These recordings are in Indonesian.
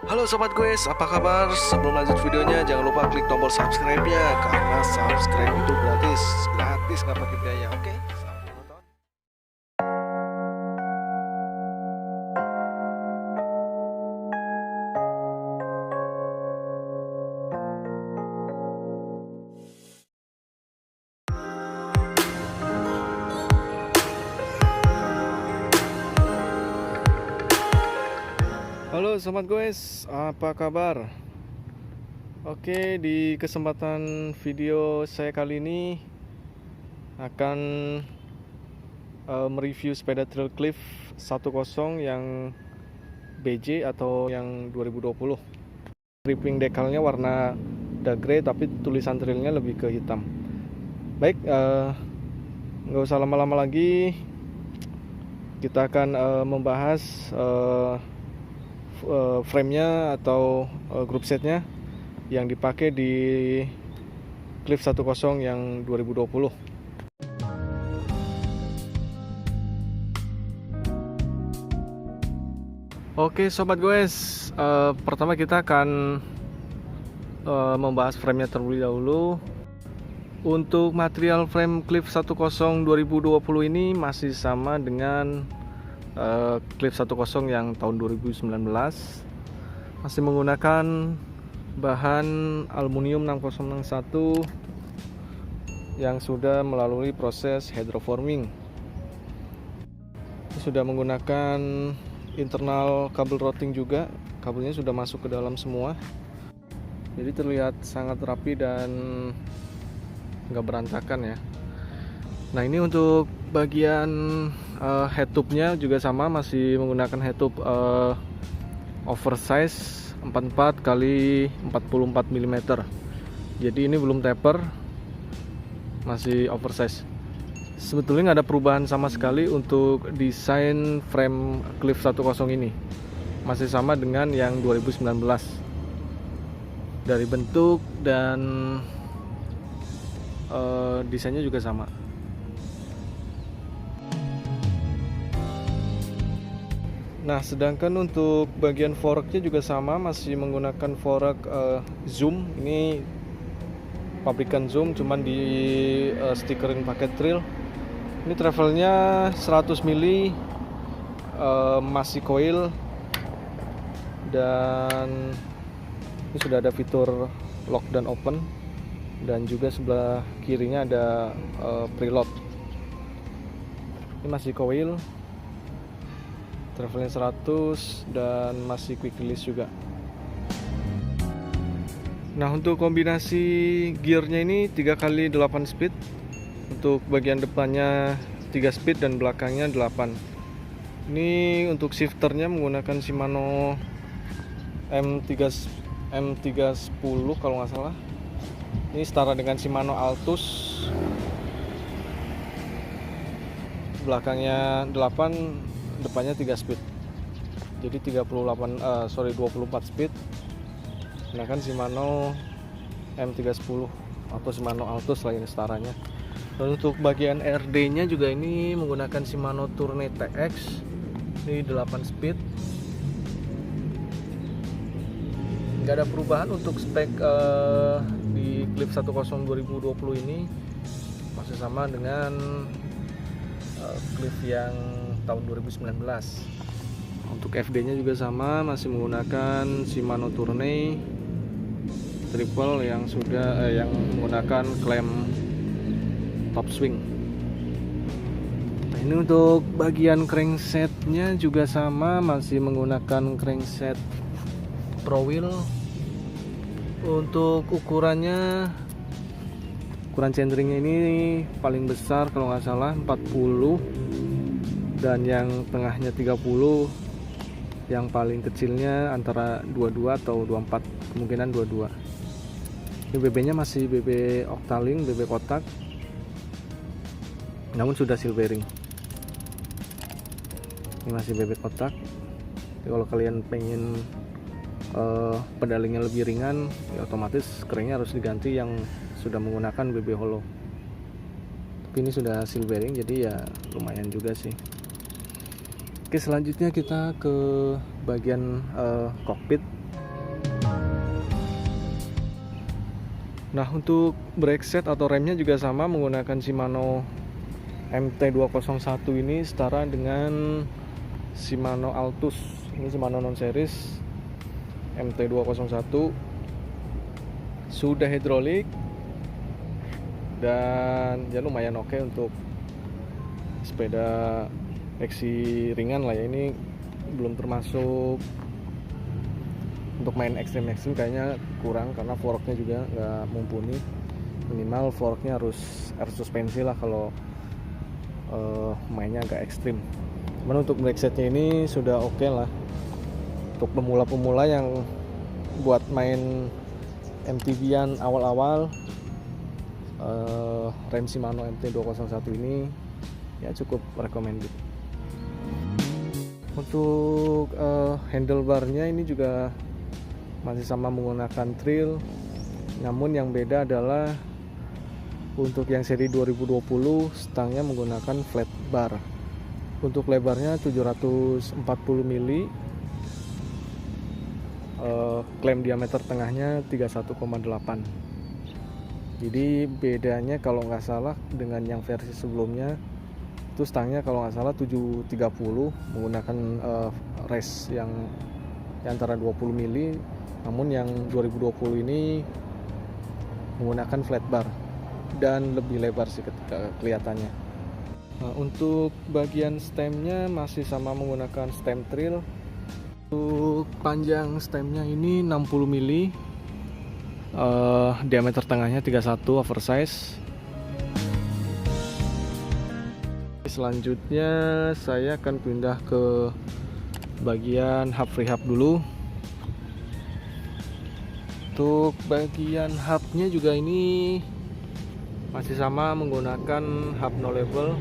Halo sobat guys, apa kabar? Sebelum lanjut videonya jangan lupa klik tombol subscribe-nya karena subscribe itu gratis. Gratis nggak pakai biaya, oke? Selamat menonton. Halo sobat guys, apa kabar? Oke, di kesempatan video saya kali ini akan mereview sepeda Trail Cliff 10 yang BJ atau yang 2020. Ripping dekalnya warna dark grey tapi tulisan trailnya lebih ke hitam. Baik, nggak usah lama-lama lagi, kita akan membahas frame-nya atau group setnya yang dipakai di Cliff 10 yang 2020. Oke sobat guys, pertama kita akan membahas frame-nya terlebih dahulu. Untuk material frame Cliff 10 2020 ini masih sama dengan Cliff 10 yang tahun 2019, masih menggunakan bahan aluminium 6061 yang sudah melalui proses hydroforming. Sudah menggunakan internal kabel routing juga, kabelnya sudah masuk ke dalam semua, jadi terlihat sangat rapi dan nggak berantakan ya. Nah ini untuk bagian head tube-nya juga sama, masih menggunakan head tube oversize 44 x 44 mm. Jadi ini belum taper, masih oversize. Sebetulnya nggak ada perubahan sama sekali untuk desain frame Cliff 10 ini, masih sama dengan yang 2019 dari bentuk dan desainnya juga sama. Nah, sedangkan untuk bagian forknya juga sama, masih menggunakan fork Zoom. Ini pabrikan Zoom, cuman di stikerin pakai Trail. Ini travelnya 100 mili, masih coil, dan ini sudah ada fitur lock dan open, dan juga sebelah kirinya ada preload. Ini masih coil, travelnya 100 dan masih quick release juga. Nah untuk kombinasi gearnya ini 3x8 speed. Untuk bagian depannya 3 speed dan belakangnya 8. Ini untuk shifternya menggunakan Shimano M310 kalau nggak salah. Ini setara dengan Shimano Altus. Belakangnya 8, depannya 3 speed. Jadi 24 speed. Nah kan Shimano M310 atau Shimano Altus lah ini setaranya. Dan untuk bagian RD-nya juga ini menggunakan Shimano Tourneo TX. Ini 8 speed. Nggak ada perubahan untuk spek di Cliff 10 2020 ini, masih sama dengan Cliff yang tahun 2019. Untuk FD-nya juga sama, masih menggunakan Shimano Tourneo triple yang sudah yang menggunakan klem top swing. Nah ini untuk bagian cranksetnya juga sama, masih menggunakan crankset Pro Wheel. Untuk ukuran centeringnya ini paling besar kalau nggak salah 40, dan yang tengahnya 30, yang paling kecilnya antara 22 atau 24, kemungkinan 22. Ini BB-nya masih BB Octalink, BB kotak, namun sudah silvering. Ini masih BB kotak. Jadi kalau kalian pengen pedalingnya lebih ringan, ya otomatis keringnya harus diganti yang sudah menggunakan BB hollow. Tapi ini sudah silvering, jadi ya lumayan juga sih. Oke, selanjutnya kita ke bagian kokpit. Nah, untuk brake set atau remnya juga sama menggunakan Shimano MT201 ini setara dengan Shimano Altus. Ini Shimano non series MT201, sudah hidrolik dan ya lumayan oke untuk sepeda eksi ringan lah ya. Ini belum termasuk untuk main ekstrim kayaknya kurang, karena forknya juga nggak mumpuni. Minimal forknya harus air suspensi lah kalau mainnya agak ekstrim. Cuman untuk brake setnya ini sudah oke lah untuk pemula-pemula yang buat main MTB-an awal-awal. Rem Shimano MT201 ini ya cukup recommended. Untuk handlebarnya ini juga masih sama menggunakan trail, namun yang beda adalah untuk yang seri 2020 stangnya menggunakan flat bar. Untuk lebarnya 740 mili, klem diameter tengahnya 31,8. Jadi bedanya kalau nggak salah dengan yang versi sebelumnya itu stangnya kalau nggak salah 730 menggunakan race yang antara 20 mili, namun yang 2020 ini menggunakan flat bar dan lebih lebar sih ketika kelihatannya. Nah, untuk bagian stemnya masih sama menggunakan stem trail. Untuk panjang stemnya ini 60 mili, diameter tengahnya 31 oversize. Selanjutnya saya akan pindah ke bagian hub rehab dulu. Untuk bagian hubnya juga ini masih sama menggunakan hub no label.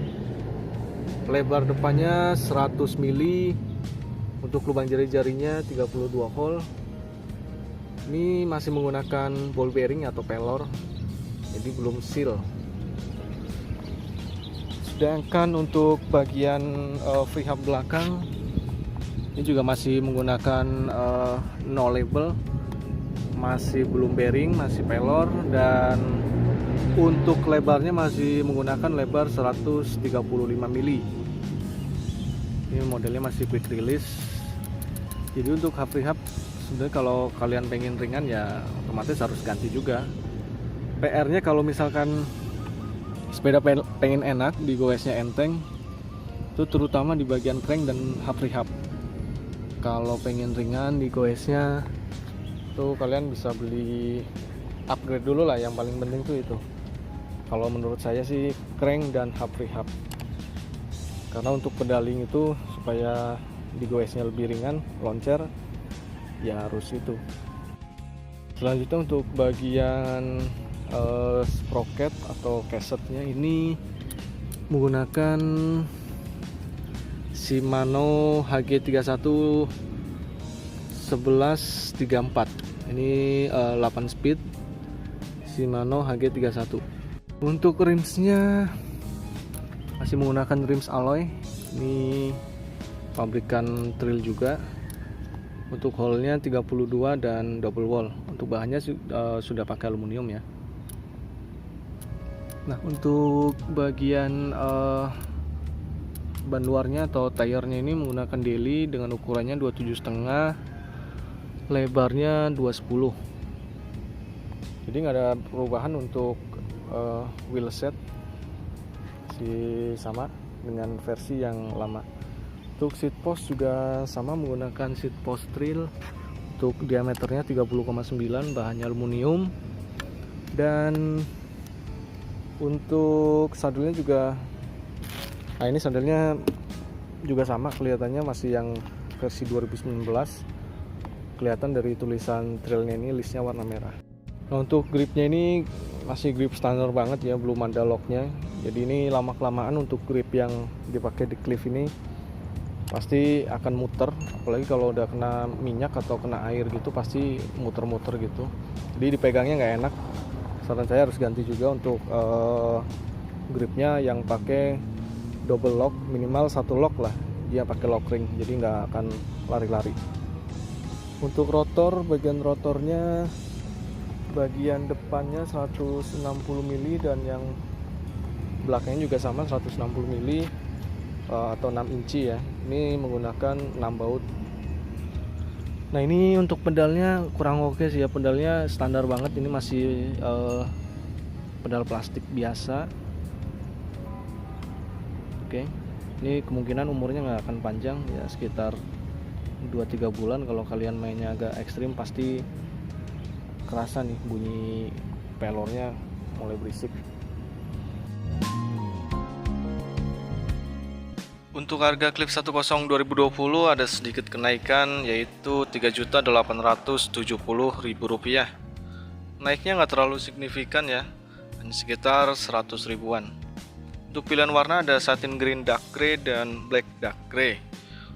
Lebar depannya 100 mili, untuk lubang jari-jarinya 32 hole. Ini masih menggunakan ball bearing atau pelor, jadi belum seal. Sedangkan untuk bagian freehub belakang ini juga masih menggunakan no label, masih belum bearing, masih pelor, dan untuk lebarnya masih menggunakan lebar 135 mili. Ini modelnya masih quick release. Jadi untuk hub rehab sebenarnya kalau kalian pengen ringan ya otomatis harus ganti juga. PR-nya kalau misalkan sepeda pengen enak, di goesnya enteng, itu terutama di bagian crank dan hub rehab. Kalau pengen ringan di goesnya tuh kalian bisa beli upgrade dulu lah, yang paling penting tuh itu. Kalau menurut saya sih crank dan hub rehab, karena untuk pedaling itu supaya di goesnya lebih ringan, loncer ya harus itu. Selanjutnya untuk bagian sprocket atau casetnya ini menggunakan Shimano HG31 1134. Ini 8 speed Shimano HG31. Untuk rimsnya masih menggunakan rims alloy. Ini pabrikan Trail juga. Untuk hole-nya 32 dan double wall. Untuk bahannya sudah pakai aluminium ya. Nah, untuk bagian ban luarnya atau tire-nya ini menggunakan daily dengan ukurannya 27,5, lebarnya 210. Jadi nggak ada perubahan untuk wheel set, sama dengan versi yang lama. Untuk seat post juga sama menggunakan seat post Trail. Untuk diameternya 30,9, bahannya aluminium. Dan untuk sadelnya juga, nah ini sadelnya juga sama, kelihatannya masih yang versi 2019. Kelihatan dari tulisan trailnya ini listnya warna merah. Nah, untuk gripnya ini masih grip standar banget ya, belum ada locknya. Jadi ini lama-kelamaan untuk grip yang dipakai di cliff ini pasti akan muter, apalagi kalau udah kena minyak atau kena air gitu pasti muter-muter gitu. Jadi dipegangnya nggak enak. Saran saya harus ganti juga untuk gripnya yang pakai double lock, minimal 1 lock lah dia pakai lock ring, jadi nggak akan lari-lari. Untuk rotor, bagian rotornya bagian depannya 160 mili dan yang belakangnya juga sama 160 mili atau 6 inci ya. Ini menggunakan 6 baut. Nah ini untuk pedalnya kurang oke sih ya, pedalnya standar banget, ini masih pedal plastik biasa. Oke, ini kemungkinan umurnya nggak akan panjang ya, sekitar 2-3 bulan. Kalau kalian mainnya agak ekstrim pasti kerasa nih bunyi pelornya mulai berisik. Untuk harga Clif 10 2020 ada sedikit kenaikan, yaitu Rp3.870.000. Naiknya nggak terlalu signifikan ya, hanya sekitar 100 ribuan. Untuk pilihan warna ada satin green dark grey dan black dark grey.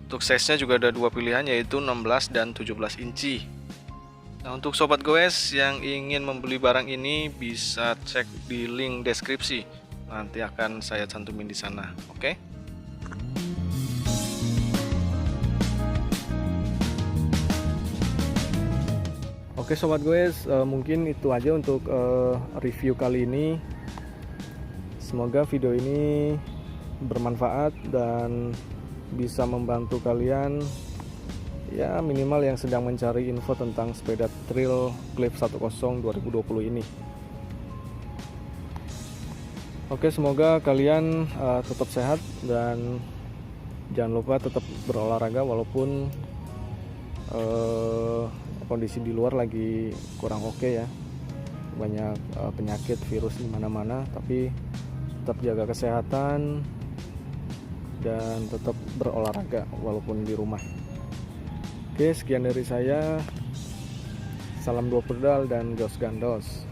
Untuk size-nya juga ada dua pilihan, yaitu 16 dan 17 inci. Nah, untuk sobat goes yang ingin membeli barang ini bisa cek di link deskripsi. Nanti akan saya cantumin di sana, oke? Oke sobat goes, mungkin itu aja untuk review kali ini. Semoga video ini bermanfaat dan bisa membantu kalian ya, minimal yang sedang mencari info tentang sepeda trail Clif 10 2020 ini. Oke, semoga kalian tetap sehat dan jangan lupa tetap berolahraga walaupun kondisi di luar lagi kurang oke ya, banyak penyakit virus di mana-mana, tapi tetap jaga kesehatan dan tetap berolahraga walaupun di rumah. Oke, sekian dari saya. Salam dua pedal dan jos gandos.